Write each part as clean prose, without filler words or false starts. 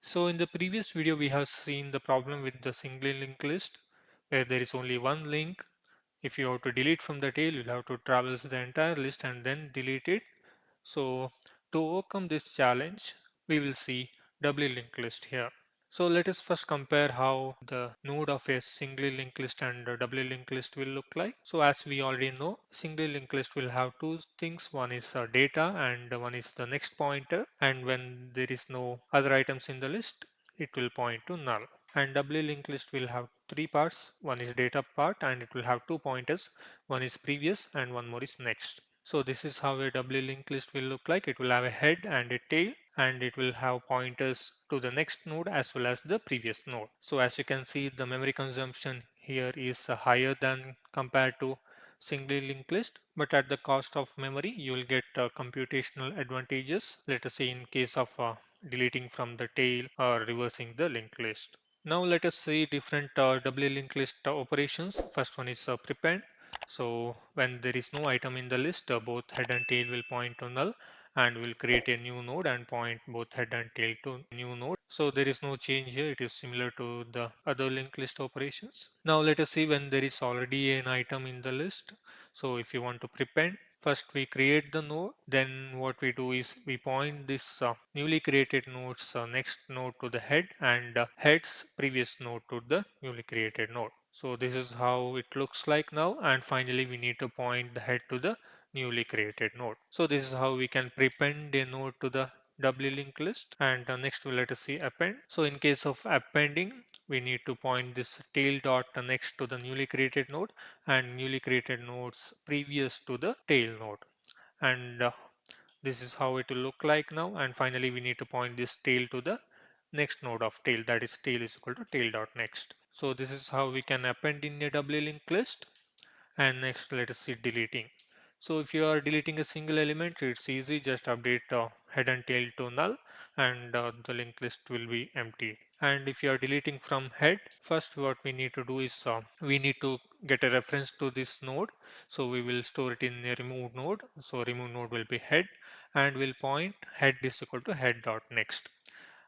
So in the previous video, we have seen the problem with the single linked list where there is only one link. If you have to delete from the tail, you'll have to traverse the entire list and then delete it. So to overcome this challenge, we will see doubly linked list here. So let us first compare how the node of a singly linked list and a doubly linked list will look like. So as we already know, singly linked list will have two things. One is data and one is the next pointer. And when there is no other items in the list, it will point to null. And doubly linked list will have three parts. One is data part and it will have two pointers. One is previous and one more is next. So this is how a doubly linked list will look like. It will have a head and a tail and it will have pointers to the next node as well as the previous node. So as you can see, the memory consumption here is higher than compared to singly linked list, but at the cost of memory, you will get computational advantages. Let us say in case of deleting from the tail or reversing the linked list. Now let us see different doubly linked list operations. First one is prepend. So when there is no item in the list, both head and tail will point to null and will create a new node and point both head and tail to new node. So there is no change here. It is similar to the other linked list operations. Now let us see when there is already an item in the list. So if you want to prepend, first we create the node. Then what we do is we point this newly created node's next node to the head and head's previous node to the newly created node. So this is how it looks like now. And finally, we need to point the head to the newly created node. So this is how we can prepend a node to the doubly linked list. And next we'll let us see append. So in case of appending, we need to point this tail dot next to the newly created node and newly created nodes previous to the tail node. And this is how it will look like now. And finally, we need to point this tail to the next node of tail, that is tail is equal to tail dot next. So this is how we can append in a doubly linked list. And next let us see deleting. So if you are deleting a single element, it's easy, just update head and tail to null and the linked list will be empty. And if you are deleting from head, first what we need to do is we need to get a reference to this node. So we will store it in a remove node. So remove node will be head and will point head is equal to head dot next.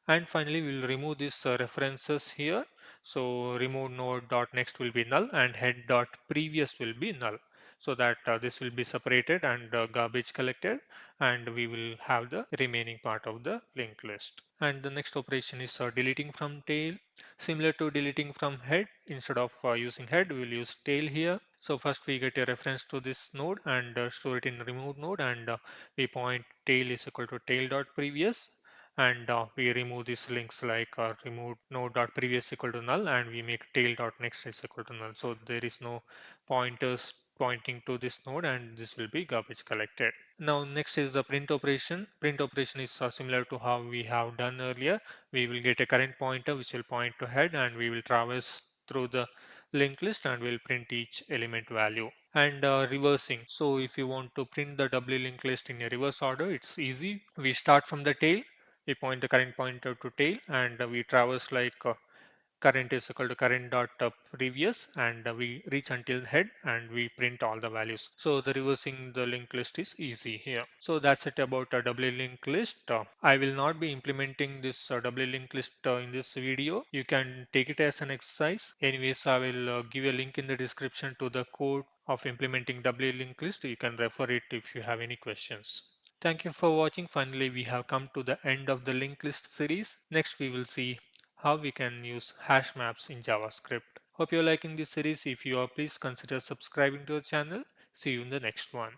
And finally, we'll remove these references here. So remove node dot next will be null and head dot previous will be null. So that this will be separated and garbage collected, and we will have the remaining part of the linked list. And the next operation is deleting from tail. Similar to deleting from head, instead of using head, we will use tail here. So first we get a reference to this node and store it in remove node, and we point tail is equal to tail dot previous, and we remove these links like remove node dot previous equal to null and we make tail dot next is equal to null. So there is no pointers pointing to this node and this will be garbage collected. Now next is the print operation. Print operation is similar to how we have done earlier. We will get a current pointer which will point to head and we will traverse through the linked list and we'll print each element value. And reversing. So if you want to print the doubly linked list in a reverse order, it's easy. We start from the tail, we point the current pointer to tail and we traverse like current is equal to current dot previous and we reach until head and we print all the values. So the reversing the linked list is easy here. So that's it about a doubly linked list. I will not be implementing this doubly linked list in this video. You can take it as an exercise. Anyways, I will give a link in the description to the code of implementing doubly linked list. You can refer it if you have any questions. Thank you for watching. Finally, we have come to the end of the linked list series. Next, we will see how we can use hash maps in JavaScript. Hope you're liking this series. If you are, please consider subscribing to the channel. See you in the next one.